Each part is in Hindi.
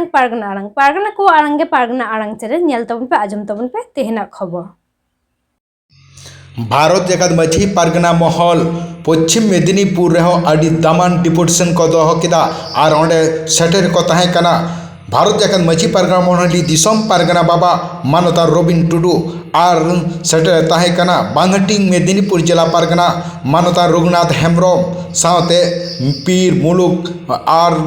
पारगना को आड़ंगे पारगना आड़ंग चैनल नेल तबन पे आजम तबन पे तेहना खबर। भारत जगत माझी पारगना महल पश्चिम मेदिनीपुर रेहो अड़ी दामान डिपुटेशन को दोहो किदा और ओंडे सेटर को तहे कना भारत जगत माझी पारगना महल दिसम पारगना बाबा मानवता रबिन टुडू और सेटर तहे कना बांगटिंग मेदिनीपुर जिला पारगना मानवता रघुनाथ हेम्ब्रम साथे पीर मुलुक और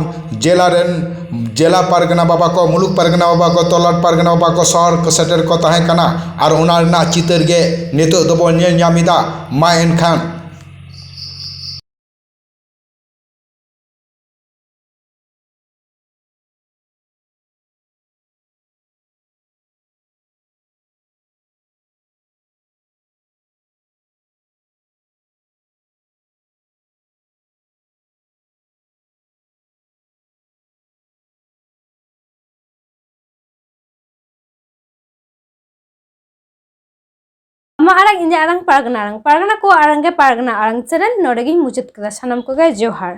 जिला पारगना बाबा को मुलुक पारगना बाबा को तलाट पारगना बाबा को शहर को सेटर को तहे कना और उना चितर गे नितो दबो नेल ᱧᱟᱢᱤदा मा एनखान आड़ंग पारगना को आड़ंगे पारगना आड़ंग चैनल नोडेगी मुचाद कदा सानाम कोगे जोहार।